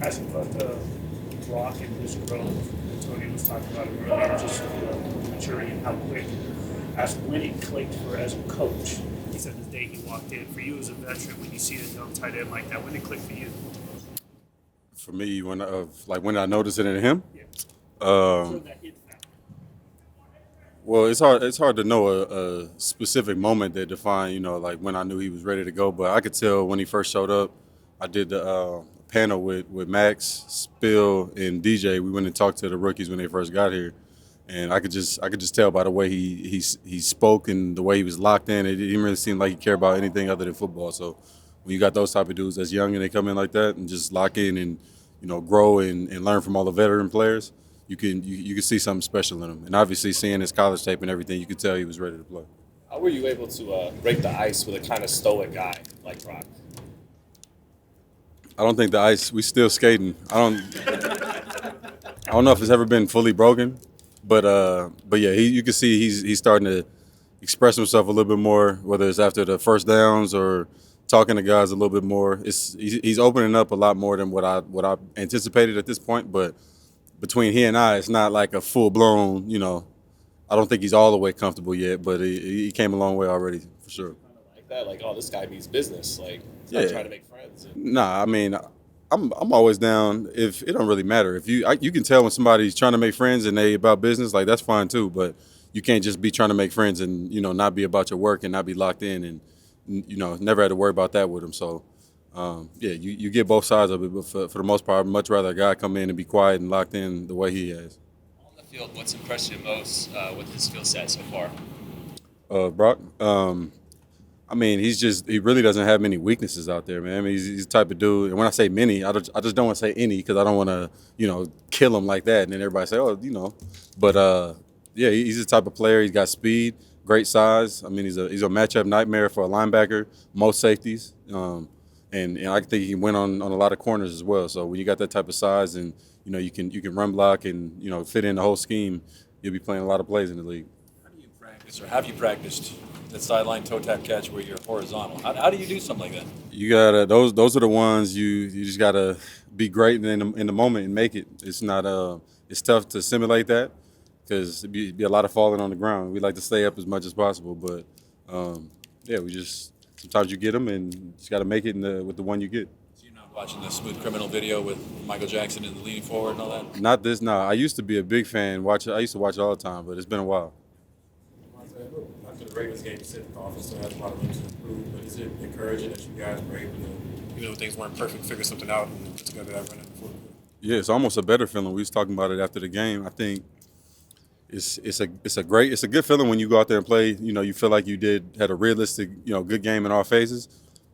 As he got the block in his growth, Tony was talking about it earlier, just maturity and how quick, as when it clicked for as a coach. He said the day he walked in, for you as a veteran, when you see a young tight end like that, when it clicked for you? For me, when I noticed it in him, Yeah. um, That it factor. well, it's hard to know a specific moment that defined, like when I knew he was ready to go. But I could tell when he first showed up. I did the panel with Max, Spill, and DJ. We went and talked to the rookies when they first got here, and I could just tell by the way he spoke and the way he was locked in. It didn't really seem like he cared about anything other than football. So when you got those type of dudes that's young and they come in like that and just lock in and grow and learn from all the veteran players, you can see something special in him. And obviously seeing his college tape and everything, you could tell he was ready to play. How were you able to break the ice with a kind of stoic guy like Brock? I don't think the ice. We still skating. I don't know if it's ever been fully broken, but yeah, you can see he's starting to express himself a little bit more, whether it's after the first downs or talking to guys a little bit more. He's opening up a lot more than what I anticipated at this point. But between he and I, it's not like a full blown. I don't think he's all the way comfortable yet, but he came a long way already for sure. Kind of like that, like, oh, this guy means business. Like, he's Yeah. not trying to make friends. Nah, I mean, I'm always down. If it don't really matter, if you can tell when somebody's trying to make friends and they about business, like that's fine too. But you can't just be trying to make friends and not be about your work and not be locked in and never had to worry about that with them. So yeah, you get both sides of it. But for the most part, I'd much rather a guy come in and be quiet and locked in the way he has. On the field, what's impressed you most with his skill set so far? Brock. I mean, he really doesn't have many weaknesses out there, man. I mean, he's the type of dude, and when I say many, I just don't want to say any because I don't want to, kill him like that, and then everybody say, oh. But yeah, he's the type of player. He's got speed, great size. I mean, he's a matchup nightmare for a linebacker, most safeties, and I think he can win on a lot of corners as well. So when you got that type of size and you can run block and fit in the whole scheme, you'll be playing a lot of plays in the league. How do you practice, or have you practiced that sideline toe tap catch where you're horizontal? How do you do something like that? You gotta those are the ones you just gotta be great in the moment and make it. It's not it's tough to simulate that because it'd be a lot of falling on the ground. We like to stay up as much as possible, but yeah, we just sometimes you get them and you just gotta make it with the one you get. So you're not watching the Smooth Criminal video with Michael Jackson and the leaning forward and all that? Not this. No, I used to be a big fan. I used to watch it all the time, but it's been a while. After the Ravens game, you said the offense still has a lot of room to improve, but is it encouraging that you guys were able to, even though things weren't perfect, figure something out and put together that run before? Yeah, it's almost a better feeling. We was talking about it after the game. I think it's a good feeling when you go out there and play. You feel like you had a realistic, good game in all phases.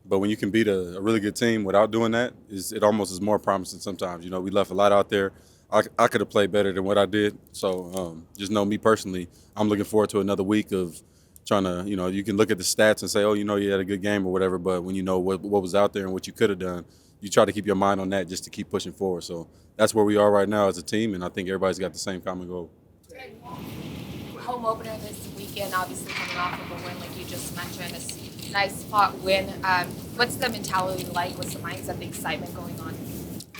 But when you can beat a really good team without doing that, it almost is more promising sometimes. We left a lot out there. I could have played better than what I did. So just know me personally, I'm looking forward to another week of trying to, you can look at the stats and say, oh, you had a good game or whatever. But when you know what was out there and what you could have done, you try to keep your mind on that just to keep pushing forward. So that's where we are right now as a team, and I think everybody's got the same common goal. Home opener this weekend, obviously coming off of a win like you just mentioned, a nice fought win. What's the mentality like? What's the mindset, the excitement going on?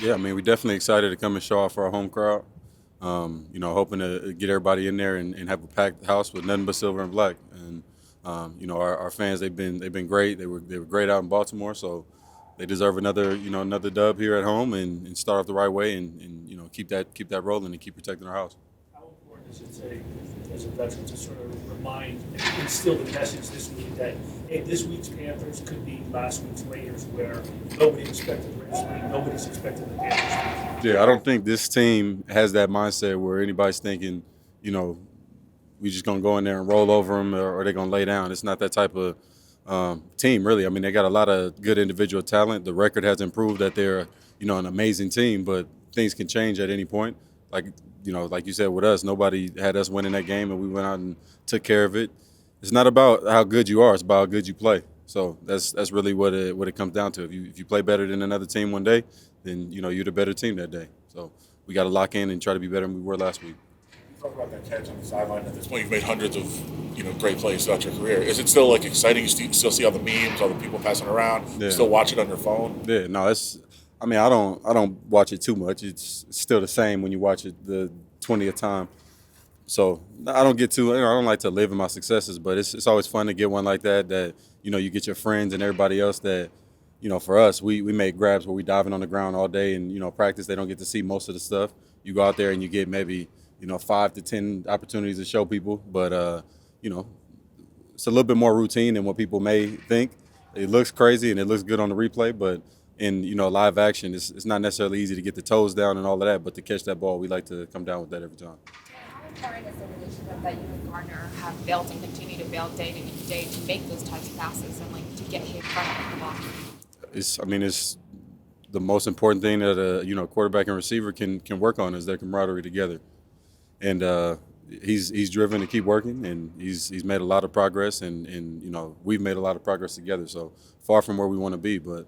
Yeah, I mean, we're definitely excited to come and show off for our home crowd. Hoping to get everybody in there and have a packed house with nothing but silver and black. And our fans, they've been great. They were great out in Baltimore, so they deserve another dub here at home and start off the right way and keep that rolling and keep protecting our house. How important is it to, as a veteran, to sort of remind and instill the message this week that, hey, this week's Panthers could be last week's Raiders, where nobody expected the Raiders to win, nobody's expected the Panthers to win? Yeah, I don't think this team has that mindset where anybody's thinking, we just gonna go in there and roll over them or they're gonna lay down. It's not that type of team, really. I mean, they got a lot of good individual talent. The record has improved that they're, an amazing team, but things can change at any point. Like you said with us, nobody had us winning that game, and we went out and took care of it. It's not about how good you are; it's about how good you play. So that's really what it comes down to. If you play better than another team one day, then you're the better team that day. So we got to lock in and try to be better than we were last week. You talk about that catch on the sideline. At this point, you've made hundreds of great plays throughout your career. Is it still exciting? You still see all the memes, all the people passing around. Yeah. You still watch it on your phone. Yeah, no, I mean, I don't watch it too much. It's still the same when you watch it the 20th time. So I don't get too. I don't like to live in my successes, but it's always fun to get one like that. That you get your friends and everybody else. That for us, we make grabs where we diving on the ground all day and practice. They don't get to see most of the stuff. You go out there and you get maybe 5 to 10 opportunities to show people, but it's a little bit more routine than what people may think. It looks crazy and it looks good on the replay, but in live action, it's not necessarily easy to get the toes down and all of that. But to catch that ball, we like to come down with that every time. How important is the relationship that you and Garner have built and continue to build day to day to make those types of passes and to get hit in front of the ball? It's the most important thing that a quarterback and receiver can work on is their camaraderie together, and he's driven to keep working, and he's made a lot of progress, and we've made a lot of progress together. So far from where we want to be, but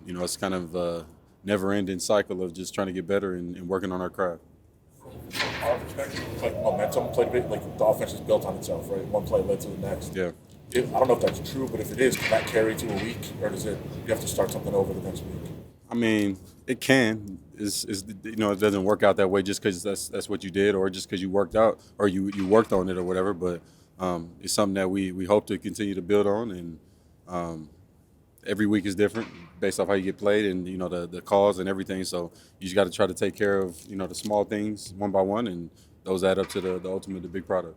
it's kind of a never-ending cycle of just trying to get better and working on our craft. From our perspective, it's like momentum played a bit, like the offense is built on itself, right? One play led to the next. Yeah. I don't know if that's true, but if it is, can that carry to a week, or you have to start something over the next week? I mean, it can. It doesn't work out that way just because that's what you did, or just because you worked out or you worked on it or whatever. But it's something that we hope to continue to build on, and every week is different based off how you get played and the calls and everything. So you just got to try to take care of the small things one by one, and those add up to the ultimate, the big product.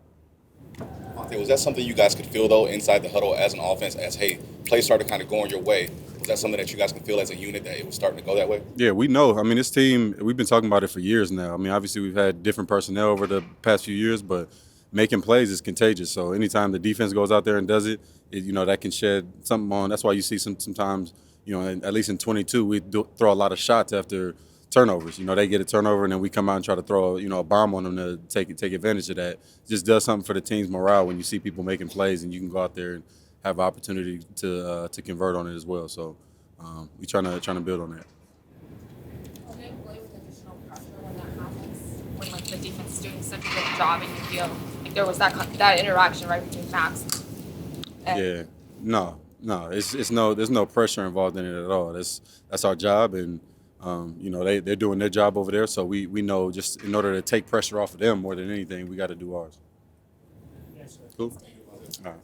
Okay, was that something you guys could feel though inside the huddle as an offense, as hey, plays started kind of going your way? Was that something that you guys can feel as a unit that it was starting to go that way? Yeah, we know. I mean, this team, we've been talking about it for years now. I mean, obviously we've had different personnel over the past few years, but making plays is contagious. So anytime the defense goes out there and does it, that can shed something on. That's why you see sometimes, at least in 22, we throw a lot of shots after turnovers. They get a turnover and then we come out and try to throw a bomb on them to take advantage of that. It just does something for the team's morale when you see people making plays and you can go out there and have an opportunity to convert on it as well. So we trying to build on that. Will they play with additional pressure when that happens? When the defense is doing such a good job and you feel like there was that interaction right between Max. Yeah, no, there's no pressure involved in it at all. That's our job, and they're doing their job over there. So we know just in order to take pressure off of them more than anything, we got to do ours. Yes, sir. Cool. All right.